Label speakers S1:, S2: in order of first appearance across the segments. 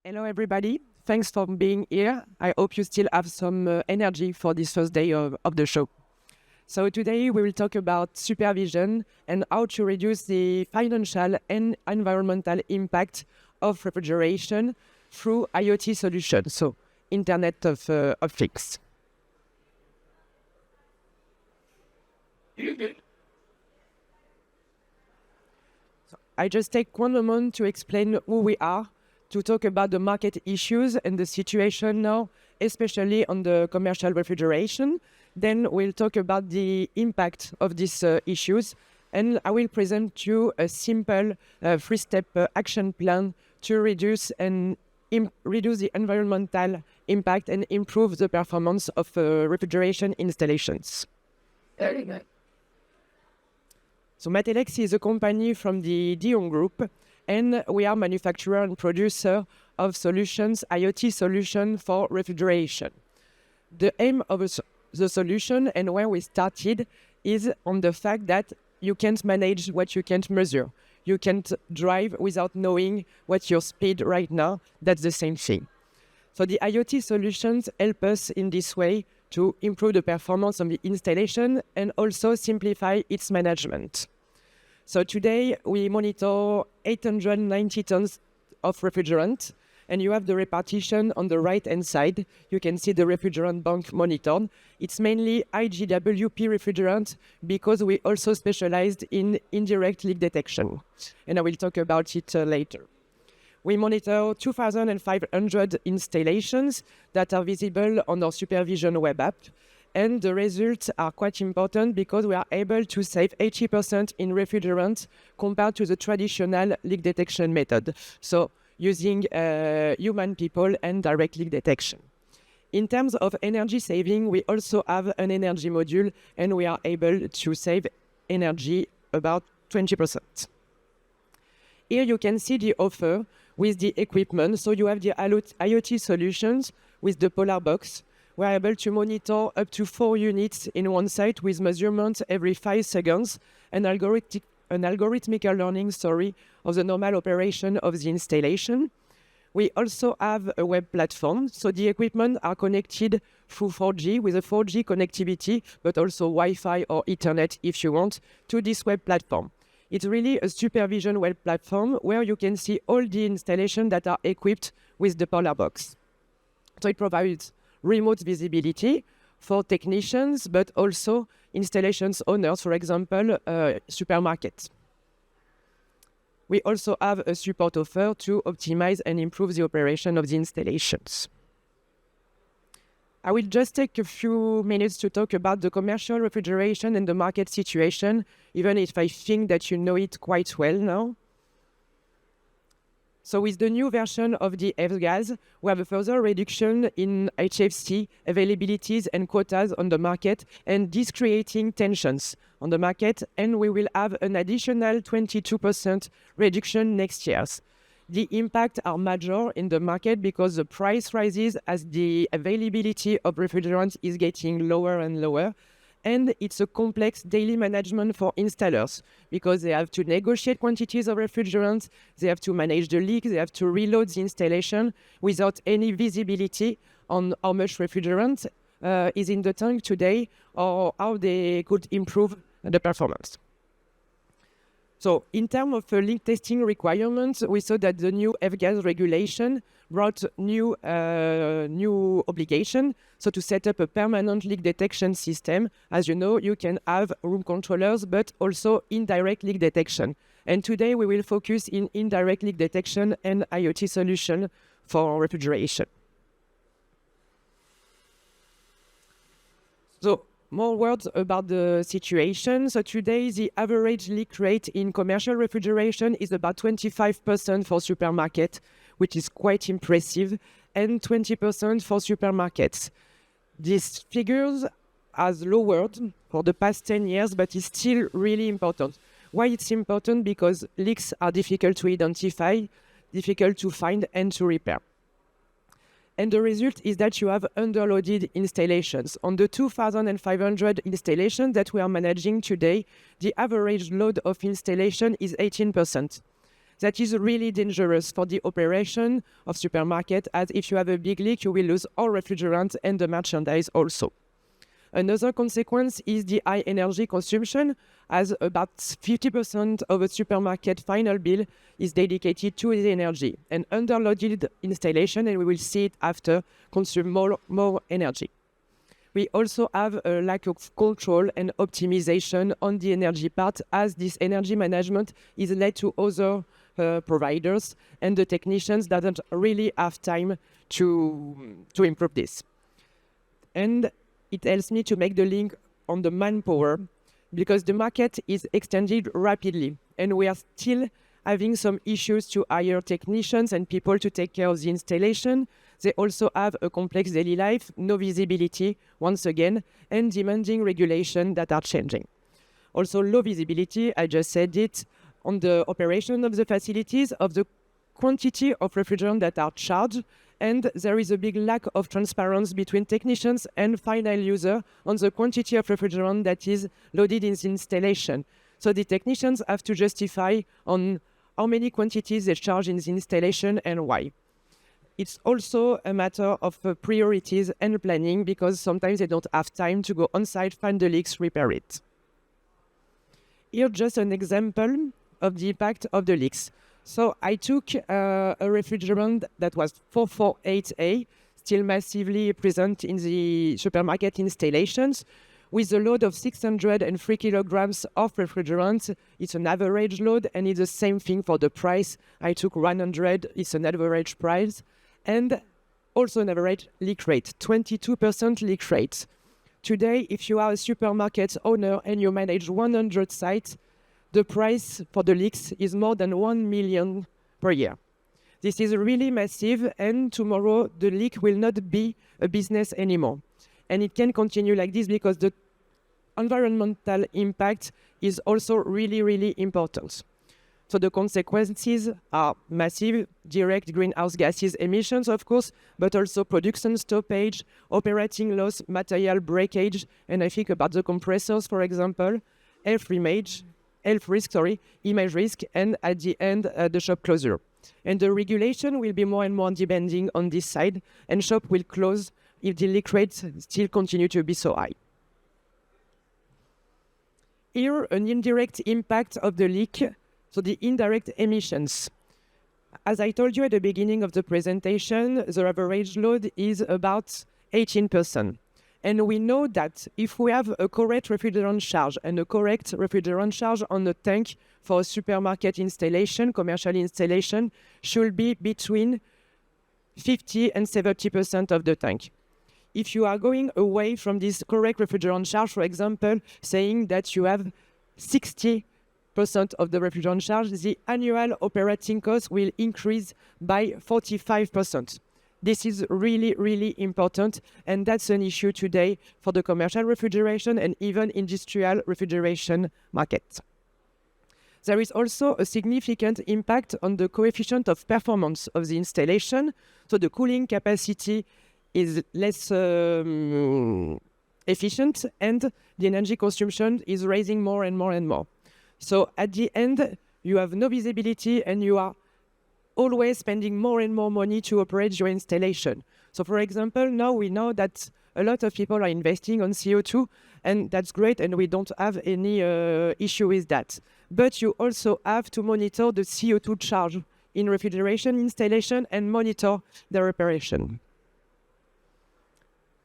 S1: Hello, everybody. Thanks for being here. I hope you still have some energy for this first day of the show. So today we will talk about supervision and how to reduce the financial and environmental impact of refrigeration through IoT solutions, so Internet of Things. I just take one moment to explain who we are, to talk about the market issues and the situation now, especially on the commercial refrigeration. Then we'll talk about the impact of these issues, and I will present you a simple three-step action plan to reduce the environmental impact and improve the performance of refrigeration installations. Very good. So Matelex is a company from the Dion Group, and we are manufacturer and producer of solutions, IoT solution for refrigeration. The aim of the solution and where we started is on the fact that you can't manage what you can't measure. You can't drive without knowing what's your speed right now. That's the same thing. So the IoT solutions help us in this way to improve the performance of the installation and also simplify its management. So today we monitor 890 tons of refrigerant, and you have the repartition on the right-hand side. You can see the refrigerant bank monitored. It's mainly IGWP refrigerant because we also specialized in indirect leak detection, and I will talk about it later. We monitor 2,500 installations that are visible on our supervision web app. And the results are quite important because we are able to save 80% in refrigerant compared to the traditional leak detection method. So using human people and direct leak detection. In terms of energy saving, we also have an energy module and we are able to save energy about 20%. Here you can see the offer with the equipment. So you have the IoT solutions with the Polar Box. We're able to monitor up to 4 units in one site with measurements every 5 seconds and algorithmic learning of the normal operation of the installation. We also have a web platform, so the equipment are connected through 4G with a 4G connectivity, but also Wi-Fi or Ethernet if you want, to this web platform. It's really a supervision web platform where you can see all the installations that are equipped with the Polar Box. So it provides remote visibility for technicians, but also installations owners, for example, supermarkets. We also have a support offer to optimize and improve the operation of the installations. I will just take a few minutes to talk about the commercial refrigeration and the market situation, even if I think that you know it quite well now. So with the new version of the F-gas, we have a further reduction in HFC availabilities and quotas on the market, and this creating tensions on the market, and we will have an additional 22% reduction next year. The impact are major in the market because the price rises as the availability of refrigerants is getting lower and lower. And it's a complex daily management for installers because they have to negotiate quantities of refrigerants, they have to manage the leak, they have to reload the installation without any visibility on how much refrigerant is in the tank today or how they could improve the performance. So in terms of leak testing requirements, we saw that the new F-gas regulation brought new obligation. So to set up a permanent leak detection system, as you know, you can have room controllers, but also indirect leak detection. And today we will focus in indirect leak detection and IoT solution for refrigeration. So more words about the situation. So today, the average leak rate in commercial refrigeration is about 25% for supermarket, which is quite impressive, and 20% for supermarkets. These figures has lowered for the past 10 years, but it's still really important. Why it's important? Because leaks are difficult to identify, difficult to find and to repair. And the result is that you have underloaded installations. On the 2,500 installations that we are managing today, the average load of installation is 18%. That is really dangerous for the operation of supermarket, as if you have a big leak, you will lose all refrigerant and the merchandise also. Another consequence is the high energy consumption, as about 50% of a supermarket final bill is dedicated to the energy. And underloaded installation, and we will see it after, consume more energy. We also have a lack of control and optimization on the energy part, as this energy management is led to other providers, and the technicians doesn't really have time to improve this. And it helps me to make the link on the manpower, because the market is extending rapidly, and we are still having some issues to hire technicians and people to take care of the installation. They also have a complex daily life, no visibility, once again, and demanding regulation that are changing. Also low visibility, I just said it, on the operation of the facilities, of the quantity of refrigerant that are charged, and there is a big lack of transparency between technicians and final user on the quantity of refrigerant that is loaded in the installation. So the technicians have to justify on how many quantities they charge in the installation and why. It's also a matter of priorities and planning, because sometimes they don't have time to go on site, find the leaks, repair it. Here, just an example of the impact of the leaks. So I took a refrigerant that was 448A, still massively present in the supermarket installations, with a load of 603 kilograms of refrigerant. It's an average load, and it's the same thing for the price. I took 100, it's an average price, and also an average leak rate, 22% leak rate. Today, if you are a supermarket owner and you manage 100 sites, the price for the leaks is more than 1 million per year. This is really massive, and tomorrow the leak will not be a business anymore. And it can continue like this because the environmental impact is also really, really important. So the consequences are massive: direct greenhouse gases emissions, of course, but also production stoppage, operating loss, material breakage, and I think about the compressors, for example, health risk, image risk, and at the end, the shop closure. And the regulation will be more and more demanding on this side, and shop will close if the leak rates still continue to be so high. Here, an indirect impact of the leak, so the indirect emissions. As I told you at the beginning of the presentation, the average load is about 18%. And we know that if we have a correct refrigerant charge and a correct refrigerant charge on the tank for a supermarket installation, commercial installation, should be between 50 and 70% of the tank. If you are going away from this correct refrigerant charge, for example, saying that you have 60% of the refrigerant charge, the annual operating cost will increase by 45%. This is really, really important, and that's an issue today for the commercial refrigeration and even industrial refrigeration market. There is also a significant impact on the coefficient of performance of the installation. So the cooling capacity is less efficient, and the energy consumption is rising more and more and more. So at the end, you have no visibility, and you are always spending more and more money to operate your installation. So for example, now we know that a lot of people are investing on CO2, and that's great, and we don't have any issue with that. But you also have to monitor the CO2 charge in refrigeration installation and monitor their operation.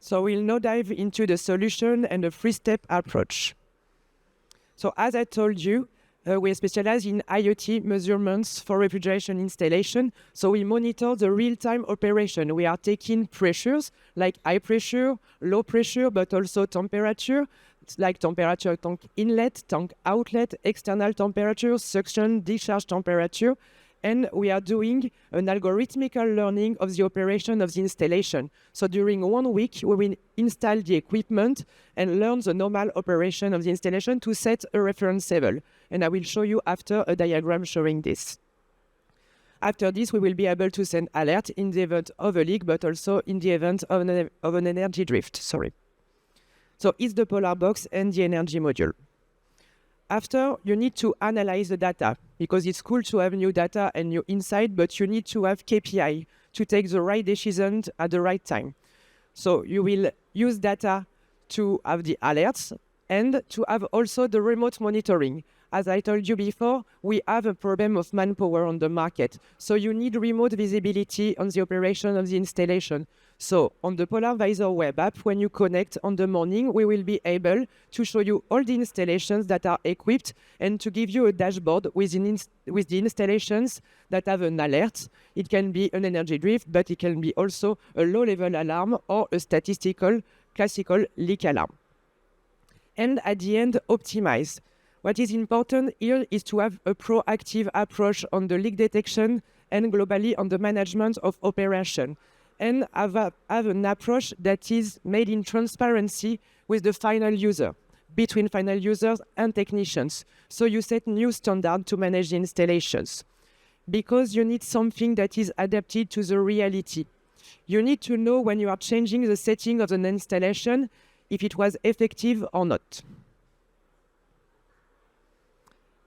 S1: So we'll now dive into the solution and the three-step approach. So as I told you, we specialize in IoT measurements for refrigeration installation. So we monitor the real-time operation. We are taking pressures like high pressure, low pressure, but also temperature. It's like temperature, tank inlet, tank outlet, external temperature, suction, discharge temperature. And we are doing an algorithmical learning of the operation of the installation. So during 1 week, we will install the equipment and learn the normal operation of the installation to set a reference level. And I will show you after a diagram showing this. After this, we will be able to send alert in the event of a leak, but also in the event of an energy drift. So it's the polar box and the energy module. after, you need to analyze the data, because it's cool to have new data and new insight, but you need to have KPI to take the right decision at the right time. So you will use data to have the alerts and to have also the remote monitoring. As I told you before, we have a problem of manpower on the market. So you need remote visibility on the operation of the installation. So on the Polar Visor web app, when you connect on the morning, we will be able to show you all the installations that are equipped and to give you a dashboard with the installations that have an alert. It can be an energy drift, but it can be also a low-level alarm or a statistical classical leak alarm. And at the end, optimize. What is important here is to have a proactive approach on the leak detection and globally on the management of operation, and have an approach that is made in transparency with the final user, between final users and technicians. So you set new standards to manage the installations, because you need something that is adapted to the reality. You need to know when you are changing the setting of an installation if it was effective or not.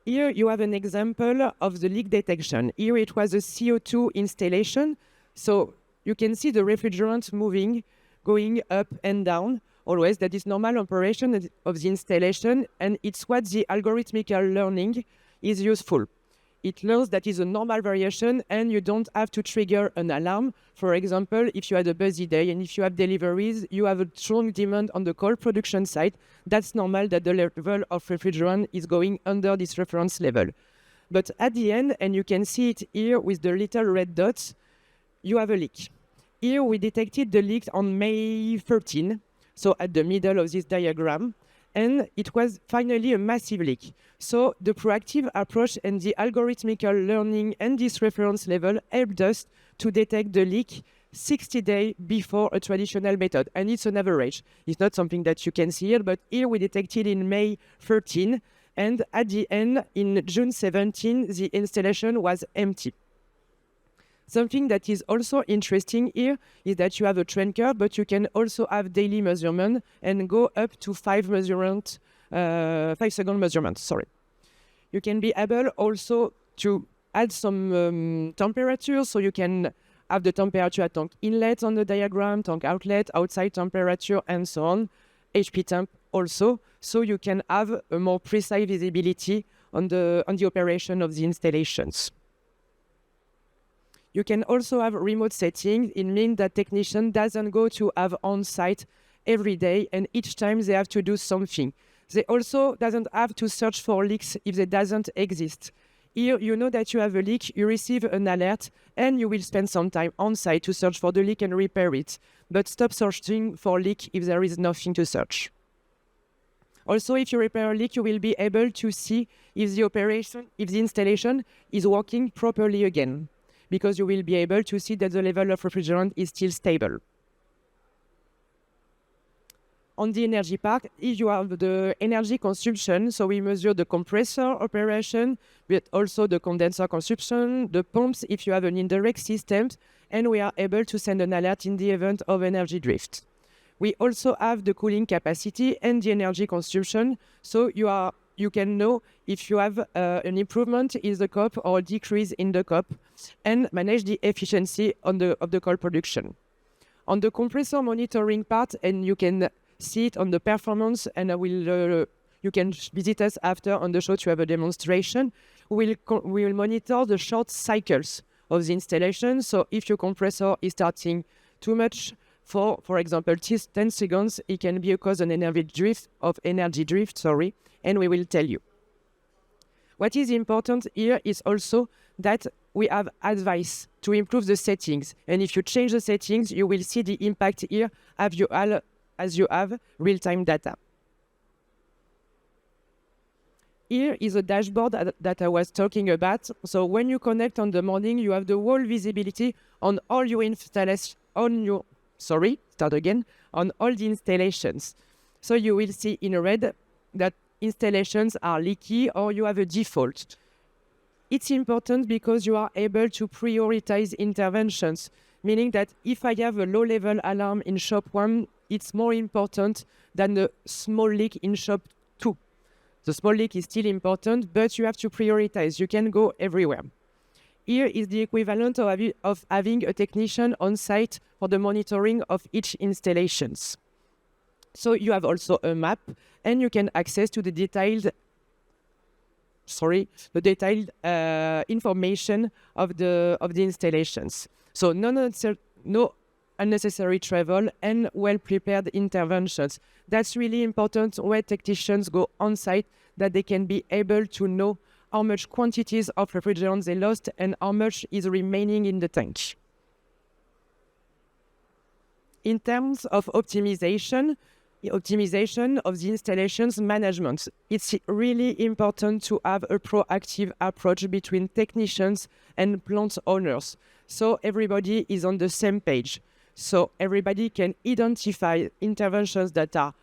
S1: Here you have an example of the leak detection. Here it was a CO2 installation. So you can see the refrigerant moving, going up and down. Always, that is normal operation of the installation, and it's what the algorithmic learning is useful. It learns that is a normal variation, and you don't have to trigger an alarm. For example, if you had a busy day and if you have deliveries, you have a strong demand on the coal production site, that's normal that the level of refrigerant is going under this reference level. But at the end, and you can see it here with the little red dots, you have a leak. Here we detected the leak on May 13, so at the middle of this diagram, and it was finally a massive leak. So the proactive approach and the algorithmic learning and this reference level helped us to detect the leak 60 days before a traditional method. And it's an average. It's not something that you can see here, but here we detected in May 13, and at the end, in June 17, the installation was empty. Something that is also interesting here is that you have a trend curve, but you can also have daily measurement and go up to 5 second measurements. Sorry. You can be able also to add some temperature, so you can have the temperature at tank inlet on the diagram, tank outlet, outside temperature, and so on. HP temp also, so you can have a more precise visibility on the operation of the installations. You can also have remote settings. It means that technician doesn't go to have on-site every day, and each time they have to do something. They also doesn't have to search for leaks if they doesn't exist. Here, you know that you have a leak, you receive an alert, and you will spend some time on-site to search for the leak and repair it. But stop searching for leak if there is nothing to search. Also, if you repair a leak, you will be able to see if the installation is working properly again, because you will be able to see that the level of refrigerant is still stable. On the energy part, if you have the energy consumption, so we measure the compressor operation, but also the condenser consumption, the pumps if you have an indirect system, and we are able to send an alert in the event of energy drift. We also have the cooling capacity and the energy consumption, so you can know if you have an improvement in the COP or a decrease in the COP, and manage the efficiency of the coal production. On the compressor monitoring part, and you can see it on the performance, and you can visit us after on the show to have a demonstration. We will monitor the short cycles of the installation. So if your compressor is starting too much, for example, 10 seconds, it can be a cause of energy drift, and we will tell you. What is important here is also that we have advice to improve the settings. And if you change the settings, you will see the impact here as you have real-time data. Here is a dashboard that I was talking about. So when you connect on the morning, you have the whole visibility on all your installations, on all the installations. So you will see in red that installations are leaky or you have a default. It's important because you are able to prioritize interventions, meaning that if I have a low-level alarm in shop 1, it's more important than the small leak in shop 2. The small leak is still important, but you have to prioritize. You can go everywhere. Here is the equivalent of having a technician on site for the monitoring of each installations. So you have also a map, and you can access to the detailed information of the installations. So no unnecessary travel and well-prepared interventions. That's really important when technicians go on site, that they can be able to know how much quantities of refrigerant they lost and how much is remaining in the tank. In terms of optimization of the installations management, it's really important to have a proactive approach between technicians and plant owners, so everybody is on the same page. So everybody can identify interventions that are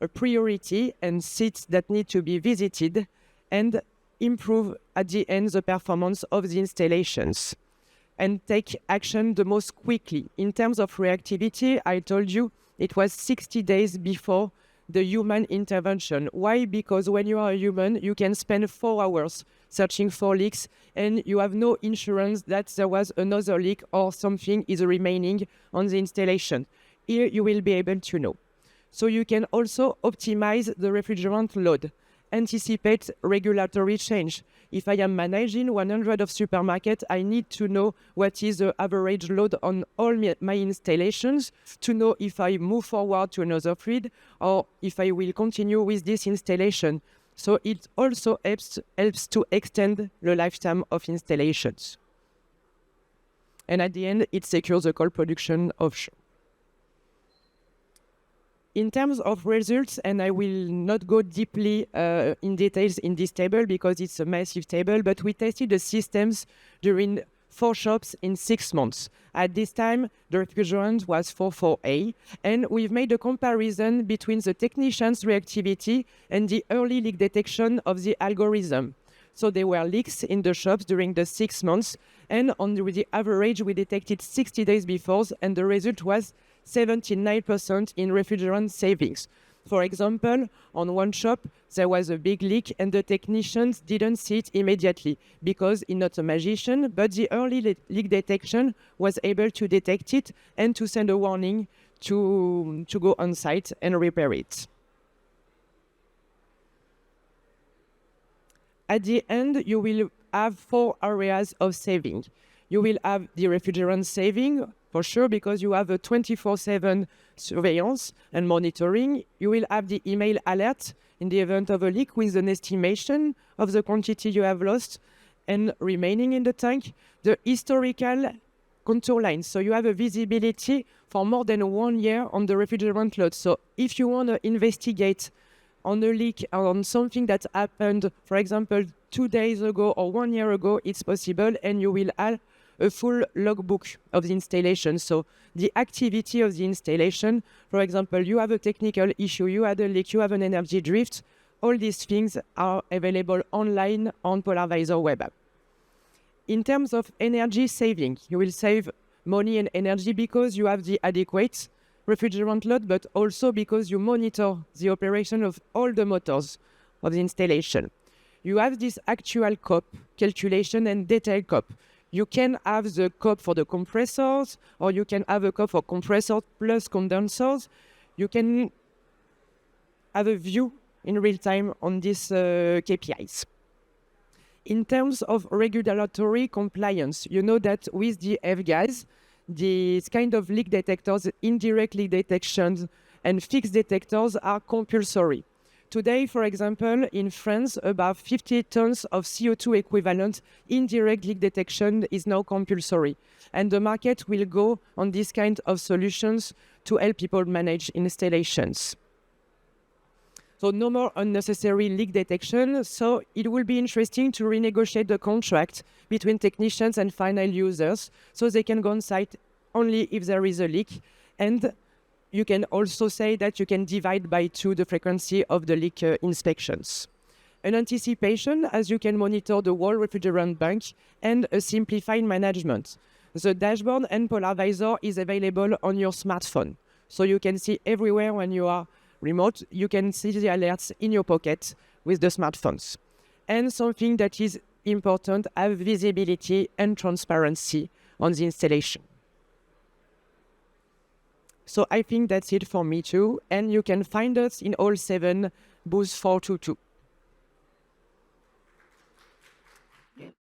S1: a priority and sites that need to be visited, and improve at the end the performance of the installations, and take action the most quickly. In terms of reactivity, I told you it was 60 days before the human intervention. Why? Because when you are a human, you can spend 4 hours searching for leaks, and you have no insurance that there was another leak or something is remaining on the installation. Here you will be able to know. So you can also optimize the refrigerant load, anticipate regulatory change. If I am managing 100 of supermarkets, I need to know what is the average load on all my installations to know if I move forward to another grid or if I will continue with this installation. So it also helps to extend the lifetime of installations. And at the end, it secures the coal production offshore. In terms of results, and I will not go deeply in details in this table because it's a massive table, but we tested the systems during 4 shops in 6 months. At this time, the refrigerant was 44A, and we've made a comparison between the technician's reactivity and the early leak detection of the algorithm. So there were leaks in the shops during the 6 months, and on the average, we detected 60 days before, and the result was 79% in refrigerant savings. For example, on one shop, there was a big leak and the technicians didn't see it immediately because he's not a magician, but the early leak detection was able to detect it and to send a warning to go on site and repair it. At the end, you will have 4 areas of saving. You will have the refrigerant saving, for sure, because you have a 24/7 surveillance and monitoring. You will have the email alert in the event of a leak with an estimation of the quantity you have lost and remaining in the tank. The historical contour lines, so you have a visibility for more than 1 year on the refrigerant load. So if you want to investigate on a leak or on something that happened, for example, 2 days ago or 1 year ago, it's possible, and you will have a full logbook of the installation. So the activity of the installation, for example, you have a technical issue, you had a leak, you have an energy drift, all these things are available online on PolarVisor web app. In terms of energy saving, you will save money and energy because you have the adequate refrigerant load, but also because you monitor the operation of all the motors of the installation. You have this actual COP calculation and detailed COP. You can have the COP for the compressors, or you can have a COP for compressors plus condensers. You can have a view in real time on these KPIs. In terms of regulatory compliance, you know that with the F-gas, these kind of leak detectors, indirect leak detections, and fixed detectors are compulsory. Today, for example, in France, about 50 tons of CO2 equivalent indirect leak detection is now compulsory. And the market will go on this kind of solutions to help people manage installations. So no more unnecessary leak detection. So it will be interesting to renegotiate the contract between technicians and final users so they can go on site only if there is a leak. And you can also say that you can divide by 2 the frequency of the leak inspections. An anticipation, as you can monitor the whole refrigerant bank, and a simplified management. The dashboard and PolarVisor is available on your smartphone. So you can see everywhere when you are remote, you can see the alerts in your pocket with the smartphones. And something that is important, have visibility and transparency on the installation. So I think that's it for me too. And you can find us in all 7 booths 422.